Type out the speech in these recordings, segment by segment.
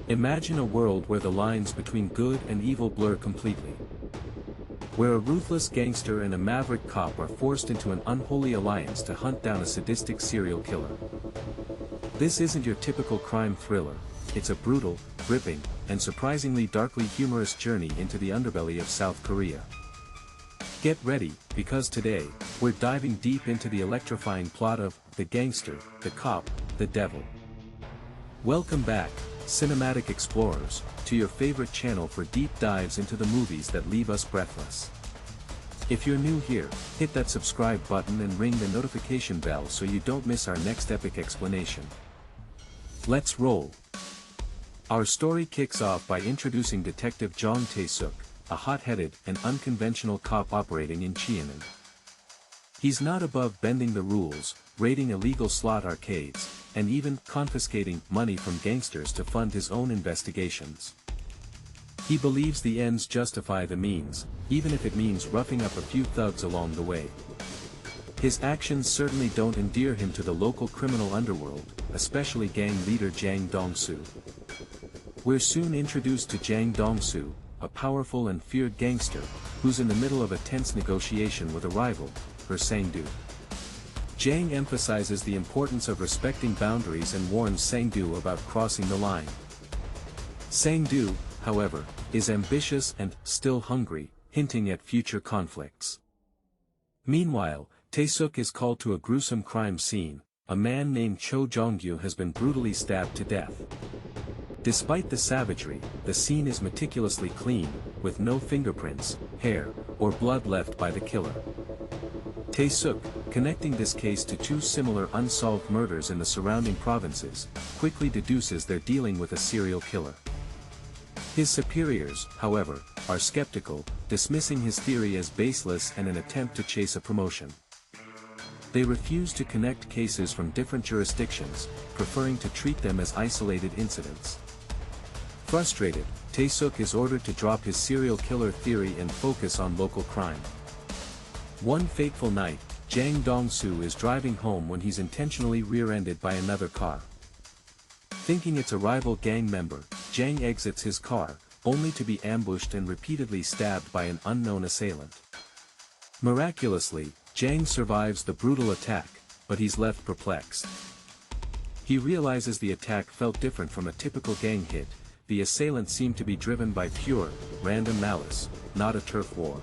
Imagine a world where the lines between good and evil blur completely. Where a ruthless gangster and a maverick cop are forced into an unholy alliance to hunt down a sadistic serial killer. This isn't your typical crime thriller, it's a brutal, gripping, and surprisingly darkly humorous journey into the underbelly of South Korea. Get ready, because today, we're diving deep into the electrifying plot of The Gangster, the Cop, the Devil. Welcome back, cinematic explorers, to your favorite channel for deep dives into the movies that leave us breathless. If you're new here, hit that subscribe button and ring the notification bell so you don't miss our next epic explanation. Let's roll. Our story kicks off by introducing Detective Jong Tae-suk, a hot-headed and unconventional cop operating in Cheonan. He's not above bending the rules, raiding illegal slot arcades, and even confiscating money from gangsters to fund his own investigations. He believes the ends justify the means, even if it means roughing up a few thugs along the way. His actions certainly don't endear him to the local criminal underworld, especially gang leader Jang Dong-soo. We're soon introduced to Jang Dong-soo, a powerful and feared gangster, who's in the middle of a tense negotiation with a rival, her Sang-doo. Jang emphasizes the importance of respecting boundaries and warns Sang-doo about crossing the line. Sang-doo, however, is ambitious and still hungry, hinting at future conflicts. Meanwhile, Tae-suk is called to a gruesome crime scene. A man named Cho Jong-gyu has been brutally stabbed to death. Despite the savagery, the scene is meticulously clean, with no fingerprints, hair, or blood left by the killer. Tae-suk, connecting this case to two similar unsolved murders in the surrounding provinces, quickly deduces they're dealing with a serial killer. His superiors, however, are skeptical, dismissing his theory as baseless and an attempt to chase a promotion. They refuse to connect cases from different jurisdictions, preferring to treat them as isolated incidents. Frustrated, Tae-suk is ordered to drop his serial killer theory and focus on local crime. One fateful night, Jang Dong-soo is driving home when he's intentionally rear-ended by another car. Thinking it's a rival gang member, Jang exits his car, only to be ambushed and repeatedly stabbed by an unknown assailant. Miraculously, Jang survives the brutal attack, but he's left perplexed. He realizes the attack felt different from a typical gang hit. The assailant seemed to be driven by pure, random malice, not a turf war.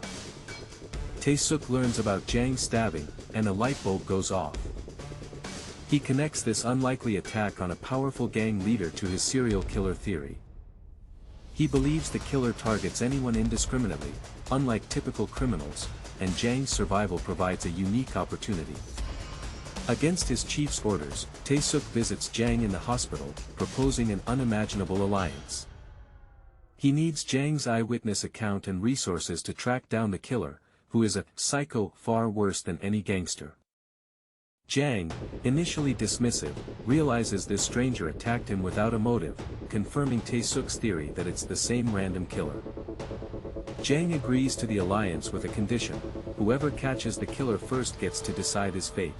Tae-suk learns about Jang's stabbing, and a light bulb goes off. He connects this unlikely attack on a powerful gang leader to his serial killer theory. He believes the killer targets anyone indiscriminately, unlike typical criminals, and Jang's survival provides a unique opportunity. Against his chief's orders, Tae-suk visits Jang in the hospital, proposing an unimaginable alliance. He needs Jang's eyewitness account and resources to track down the killer, who is a psycho far worse than any gangster. Jang, initially dismissive, realizes this stranger attacked him without a motive, confirming Tae-suk's theory that it's the same random killer. Jang agrees to the alliance with a condition: whoever catches the killer first gets to decide his fate.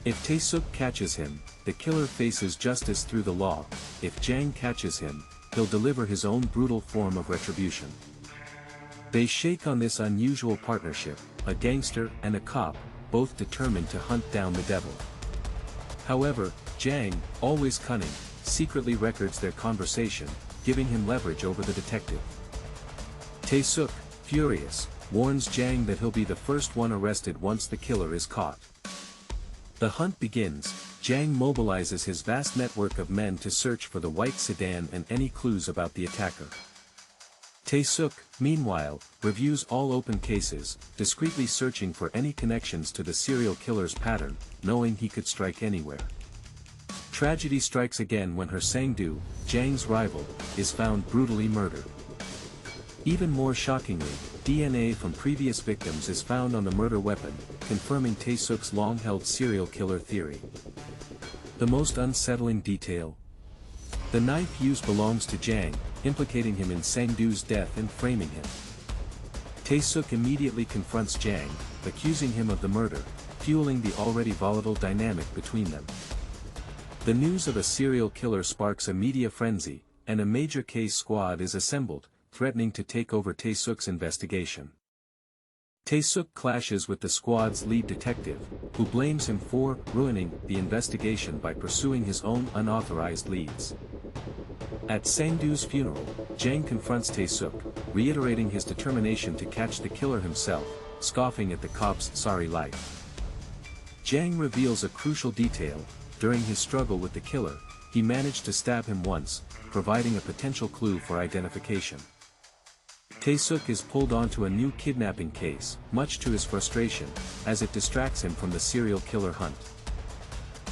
If Tae-suk catches him, the killer faces justice through the law. If Jang catches him, he'll deliver his own brutal form of retribution. They shake on this unusual partnership, a gangster and a cop, both determined to hunt down the devil. However, Jang, always cunning, secretly records their conversation, giving him leverage over the detective. Tae-suk, furious, warns Jang that he'll be the first one arrested once the killer is caught. The hunt begins. Jang mobilizes his vast network of men to search for the white sedan and any clues about the attacker. Tae-suk, meanwhile, reviews all open cases, discreetly searching for any connections to the serial killer's pattern, knowing he could strike anywhere. Tragedy strikes again when her Sang-doo, Jang's rival, is found brutally murdered. Even more shockingly, DNA from previous victims is found on the murder weapon, confirming Tae-suk's long-held serial killer theory. The most unsettling detail: the knife used belongs to Jang, implicating him in Sang-doo's death and framing him. Tae-suk immediately confronts Jang, accusing him of the murder, fueling the already volatile dynamic between them. The news of a serial killer sparks a media frenzy, and a major case squad is assembled, threatening to take over Tae-suk's investigation. Tae-suk clashes with the squad's lead detective, who blames him for ruining the investigation by pursuing his own unauthorized leads. At Sang-doo's funeral, Jang confronts Tae-suk, reiterating his determination to catch the killer himself, scoffing at the cop's sorry life. Jang reveals a crucial detail: during his struggle with the killer, he managed to stab him once, providing a potential clue for identification. Tae-suk is pulled onto a new kidnapping case, much to his frustration, as it distracts him from the serial killer hunt.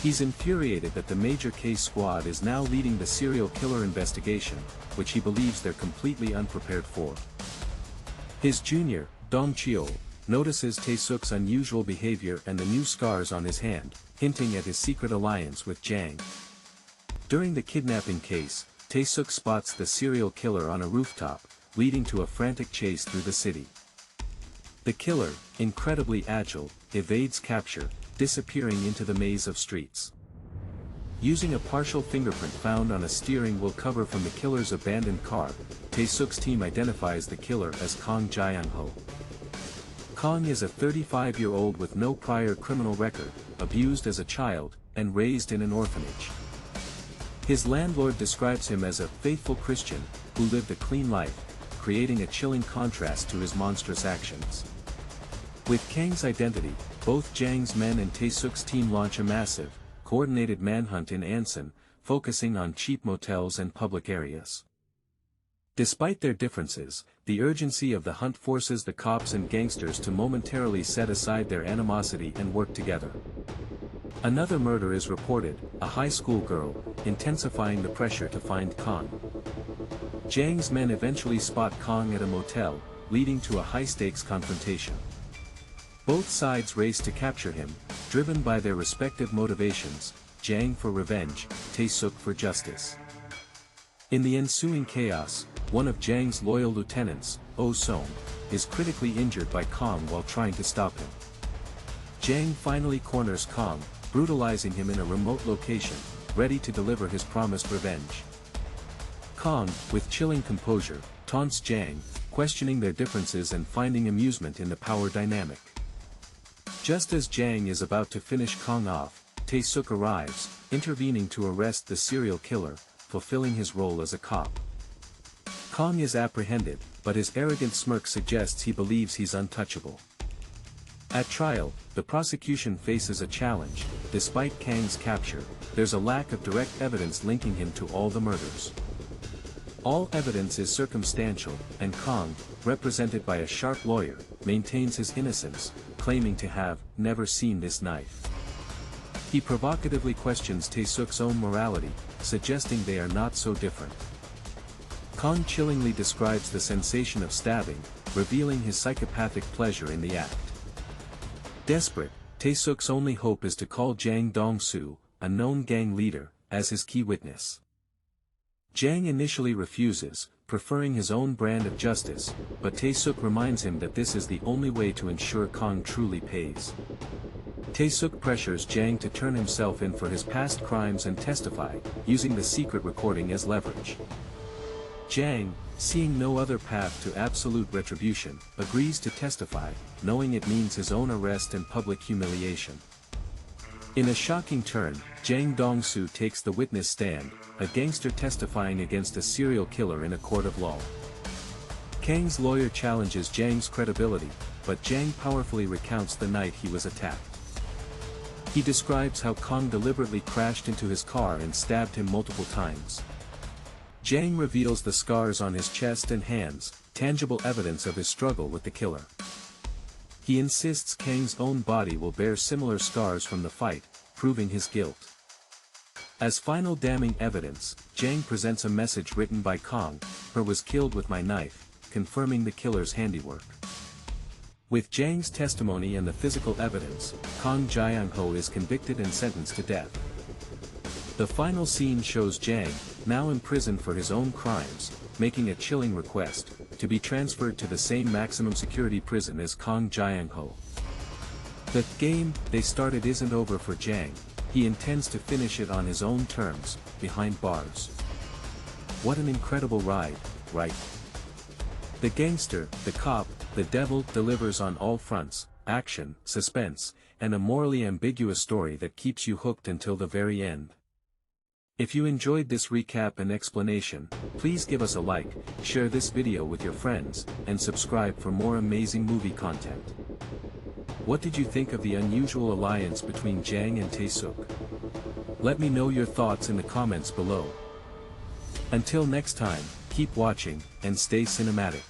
He's infuriated that the major case squad is now leading the serial killer investigation, which he believes they're completely unprepared for. His junior, Dong Cheol, notices Tae-suk's unusual behavior and the new scars on his hand, hinting at his secret alliance with Jang. During the kidnapping case, Tae-suk spots the serial killer on a rooftop, leading to a frantic chase through the city. The killer, incredibly agile, evades capture, disappearing into the maze of streets. Using a partial fingerprint found on a steering wheel cover from the killer's abandoned car, Tae-suk's team identifies the killer as Kang Jae-ho. Kang is a 35-year-old with no prior criminal record, abused as a child, and raised in an orphanage. His landlord describes him as a faithful Christian, who lived a clean life, creating a chilling contrast to his monstrous actions. With Kang's identity, both Jang's men and Tae-suk's team launch a massive, coordinated manhunt in Ansan, focusing on cheap motels and public areas. Despite their differences, the urgency of the hunt forces the cops and gangsters to momentarily set aside their animosity and work together. Another murder is reported, a high school girl, intensifying the pressure to find Kang. Jang's men eventually spot Kang at a motel, leading to a high-stakes confrontation. Both sides race to capture him, driven by their respective motivations, Jang for revenge, Tae-suk for justice. In the ensuing chaos, one of Jang's loyal lieutenants, Oh Song, is critically injured by Kang while trying to stop him. Jang finally corners Kang, brutalizing him in a remote location, ready to deliver his promised revenge. Kang, with chilling composure, taunts Jang, questioning their differences and finding amusement in the power dynamic. Just as Jang is about to finish Kang off, Tae-suk arrives, intervening to arrest the serial killer, fulfilling his role as a cop. Kang is apprehended, but his arrogant smirk suggests he believes he's untouchable. At trial, the prosecution faces a challenge: despite Kang's capture, there's a lack of direct evidence linking him to all the murders. All evidence is circumstantial, and Kang, represented by a sharp lawyer, maintains his innocence, claiming to have never seen this knife. He provocatively questions Tae-suk's own morality, suggesting they are not so different. Kang chillingly describes the sensation of stabbing, revealing his psychopathic pleasure in the act. Desperate, Tae-suk's only hope is to call Jang Dong-soo, a known gang leader, as his key witness. Jang initially refuses, preferring his own brand of justice, but Tae-suk reminds him that this is the only way to ensure Kang truly pays. Tae-suk pressures Jang to turn himself in for his past crimes and testify, using the secret recording as leverage. Jang, seeing no other path to absolute retribution, agrees to testify, knowing it means his own arrest and public humiliation. In a shocking turn, Jang Dong-soo takes the witness stand, a gangster testifying against a serial killer in a court of law. Kang's lawyer challenges Jang's credibility, but Jang powerfully recounts the night he was attacked. He describes how Kang deliberately crashed into his car and stabbed him multiple times. Jang reveals the scars on his chest and hands, tangible evidence of his struggle with the killer. He insists Kang's own body will bear similar scars from the fight, proving his guilt. As final damning evidence, Jang presents a message written by Kang: "Her was killed with my knife," confirming the killer's handiwork. With Jang's testimony and the physical evidence, Kang Jae-ho is convicted and sentenced to death. The final scene shows Jang, now imprisoned for his own crimes, making a chilling request to be transferred to the same maximum security prison as Kang Jae-ho. The game they started isn't over for Jang. He intends to finish it on his own terms, behind bars. What an incredible ride, right? The gangster, the cop, the devil delivers on all fronts: action, suspense, and a morally ambiguous story that keeps you hooked until the very end. If you enjoyed this recap and explanation, please give us a like, share this video with your friends, and subscribe for more amazing movie content. What did you think of the unusual alliance between Jang and Tae-suk? Let me know your thoughts in the comments below. Until next time, keep watching, and stay cinematic.